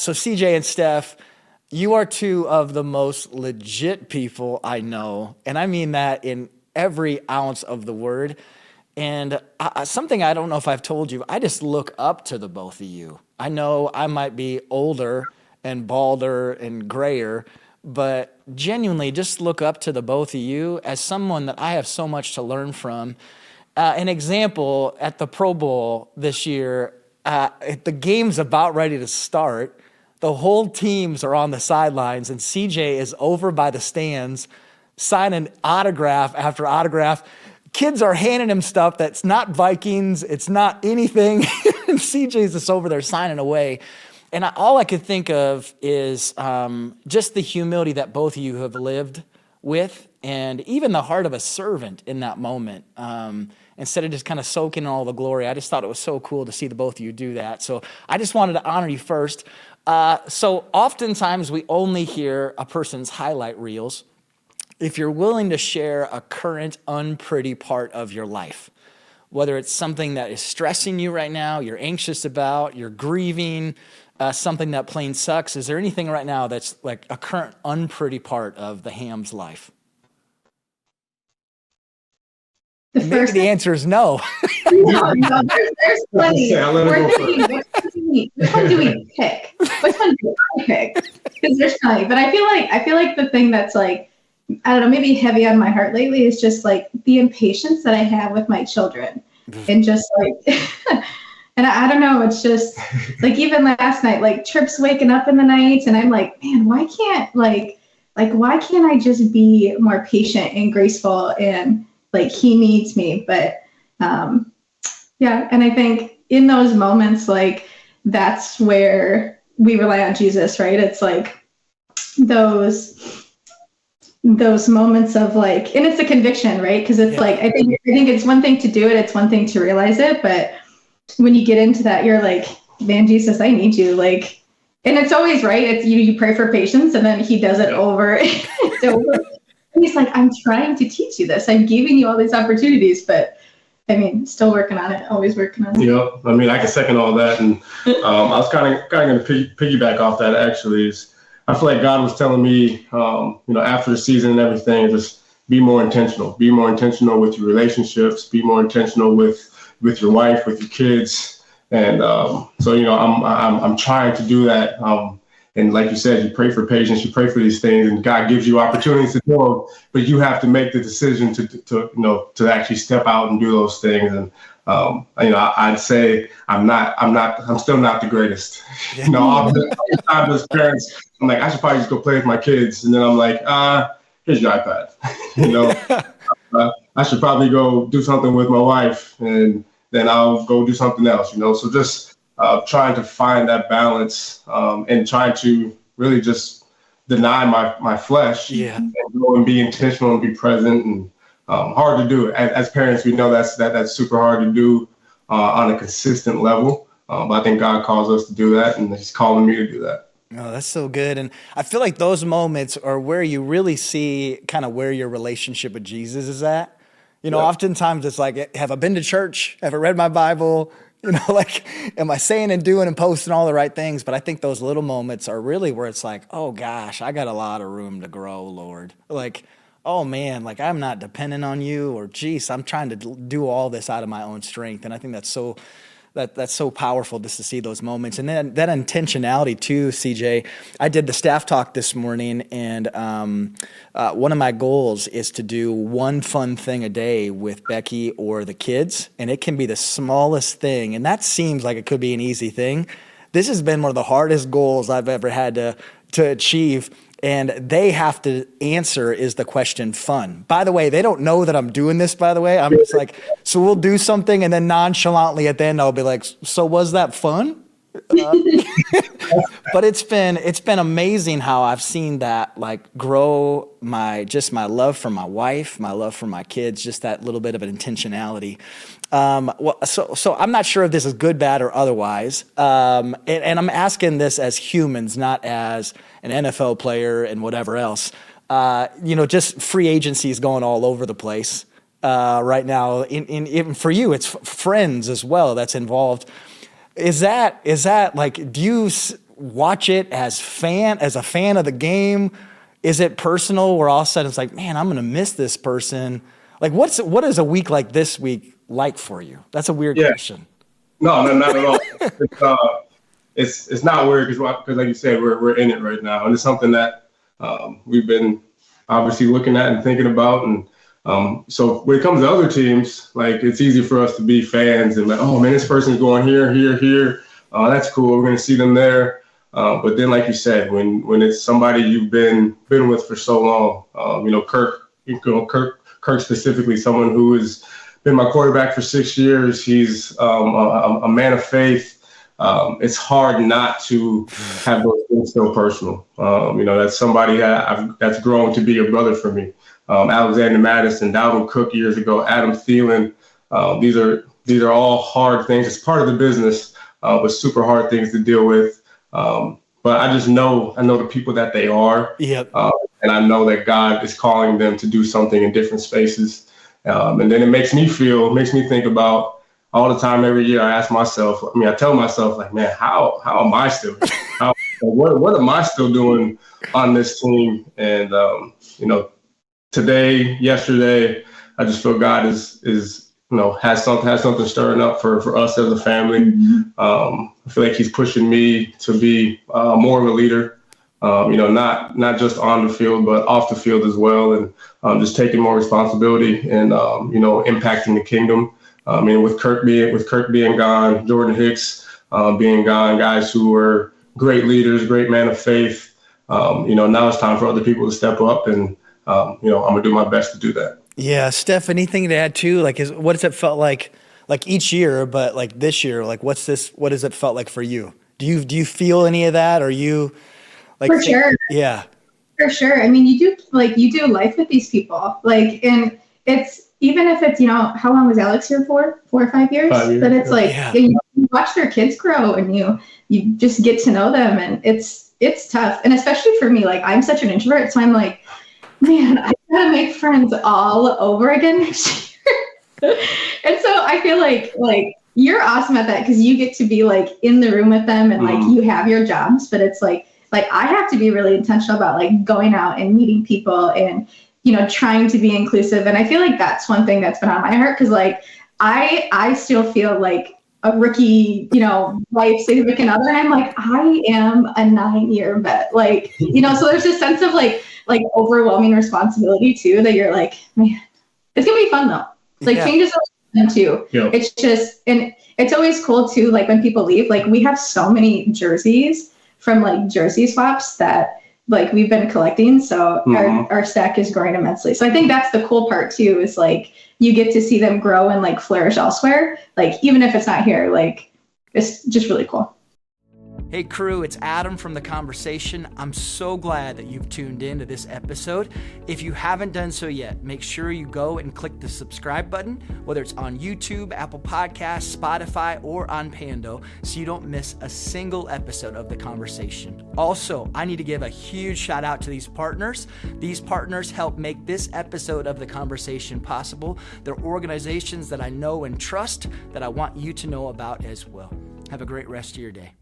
So CJ and Steph, you are two of the most legit people I know. And I mean that in every ounce of the word. And something I don't know if I've told you, I just look up to the both of you. I know I might be older and balder and grayer, but genuinely just look up to the both of you as someone that I have so much to learn from. An example, at the Pro Bowl this year, the game's about ready to start. The whole teams are on the sidelines, and CJ is over by the stands signing autograph after autograph. Kids are handing him stuff that's not Vikings, it's not anything. And CJ's just over there signing away. And all I could think of is just the humility that both of you have lived with, and even the heart of a servant in that moment. Instead of just kind of soaking in all the glory, I just thought it was so cool to see the both of you do that. So I just wanted to honor you first. So oftentimes we only hear a person's highlight reels. If you're willing to share a current unpretty part of your life, whether it's something that is stressing you right now, you're anxious about, you're grieving, something that plain sucks, is there anything right now that's like a current unpretty part of the Ham's life? Maybe the answer is no. No, there's plenty. Which one do we pick? Which one do I pick? Because there's plenty. But I feel like the thing that's like, I don't know, maybe heavy on my heart lately is just like the impatience that I have with my children. And just like, and I don't know, it's just like even last night, like Tripp's waking up in the night and I'm like, man, why can't I just be more patient and graceful, and like he needs me. But yeah, and I think in those moments, like that's where we rely on Jesus, right? It's like those moments of like, and it's a conviction, right? Because it's like, I think it's one thing to do it, it's one thing to realize it, but when you get into that, you're like, man, Jesus, I need you. Like, and it's always right. It's you pray for patience, and then he does it over and over. And he's like, I'm trying to teach you this. I'm giving you all these opportunities, but I mean, still working on it, always working on it. I mean, I can second all that. And I was kind of going to piggyback off that actually. I feel like God was telling me, after the season and everything, just be more intentional. Be more intentional with your relationships. Be more intentional with your wife, with your kids. And I'm trying to do that. And like you said, you pray for patience, you pray for these things, and God gives you opportunities to do them, but you have to make the decision to actually step out and do those things. And I'd say I'm still not the greatest. All the time as parents, I'm like, I should probably just go play with my kids, and then I'm like, here's your iPad. I should probably go do something with my wife, and then I'll go do something else. So just trying to find that balance and trying to really just deny my flesh and go and be intentional and be present, and hard to do. As parents, we know that's super hard to do on a consistent level. But I think God calls us to do that, and he's calling me to do that. Oh, that's so good. And I feel like those moments are where you really see kind of where your relationship with Jesus is at. Oftentimes it's like, have I been to church? Have I read my Bible? Like, am I saying and doing and posting all the right things? But I think those little moments are really where it's like, oh gosh, I got a lot of room to grow, Lord. Like, oh man, like I'm not dependent on you, or geez, I'm trying to do all this out of my own strength. And I think that's so powerful just to see those moments. And then that intentionality too, CJ. I did the staff talk this morning, and one of my goals is to do one fun thing a day with Becky or the kids. And it can be the smallest thing. And that seems like it could be an easy thing. This has been one of the hardest goals I've ever had to achieve. And they have to answer, is the question fun? By the way, they don't know that I'm doing this, by the way. I'm just like, so we'll do something, and then nonchalantly at the end, I'll be like, so was that fun? But it's been amazing how I've seen that like grow my love for my wife, my love for my kids, just that little bit of an intentionality. So I'm not sure if this is good, bad, or otherwise. And I'm asking this as humans, not as an NFL player and whatever else. Just free agency is going all over the place right now. Even for you, it's friends as well that's involved. Is that like, watch it as a fan of the game? Is it personal where all of a sudden it's like, man, I'm going to miss this person? Like, what is a week like this week like for you? That's a weird question. No, not at all. It's not weird because like you said, we're in it right now, and it's something that we've been obviously looking at and thinking about. And so when it comes to other teams, like, it's easy for us to be fans and like, oh man, this person's going here. That's cool. We're going to see them there. But then, like you said, when it's somebody you've been with for so long, Kirk specifically, someone who has been my quarterback for 6 years. He's a man of faith. It's hard not to have those things so personal. That's somebody that's grown to be a brother for me. Alexander Madison, Dalvin Cook years ago, Adam Thielen. These are all hard things. It's part of the business, but super hard things to deal with. But I just know the people that they are. Yep. And I know that God is calling them to do something in different spaces. And then it makes me think about all the time every year. I tell myself, like, man, how am I still here? What am I still doing on this team? And, today, yesterday, I just feel God is has something stirring up for us as a family. Mm-hmm. I feel like he's pushing me to be more of a leader. Not just on the field, but off the field as well, and just taking more responsibility and impacting the kingdom. With Kirk being gone, Jordan Hicks being gone, guys who were great leaders, great man of faith. Now it's time for other people to step up, and I'm gonna do my best to do that. Yeah, Steph, anything to add too? Like, what does it felt like each year, but like this year, like what has it felt like for you? Do you feel any of that? Or you? For sure. Yeah. For sure. I mean, you do life with these people. Like, and it's, even if it's, how long was Alex here for? 4 or 5 years? 5 years. But it's like, yeah. you watch their kids grow, and you just get to know them, and it's tough. And especially for me, like, I'm such an introvert. So I'm like, man, I gotta make friends all over again next year. And so I feel like you're awesome at that, because you get to be like in the room with them, and like you have your jobs, but it's like I have to be really intentional about like going out and meeting people and, trying to be inclusive. And I feel like that's one thing that's been on my heart, because like I still feel like a rookie, wife, significant other. And I'm like, I am a 9-year vet. Like, so there's this sense of like overwhelming responsibility too, that you're like, man, it's gonna be fun though. Like, changes are fun too. Yeah. It's just, and it's always cool too, like when people leave, like we have so many jerseys from like jersey swaps that like we've been collecting. So our stack is growing immensely. So I think that's the cool part too, is like you get to see them grow and like flourish elsewhere. Like, even if it's not here, like it's just really cool. Hey crew, it's Adam from The Conversation. I'm so glad that you've tuned in to this episode. If you haven't done so yet, make sure you go and click the subscribe button, whether it's on YouTube, Apple Podcasts, Spotify, or on Pando, so you don't miss a single episode of The Conversation. Also, I need to give a huge shout out to these partners. These partners help make this episode of The Conversation possible. They're organizations that I know and trust, that I want you to know about as well. Have a great rest of your day.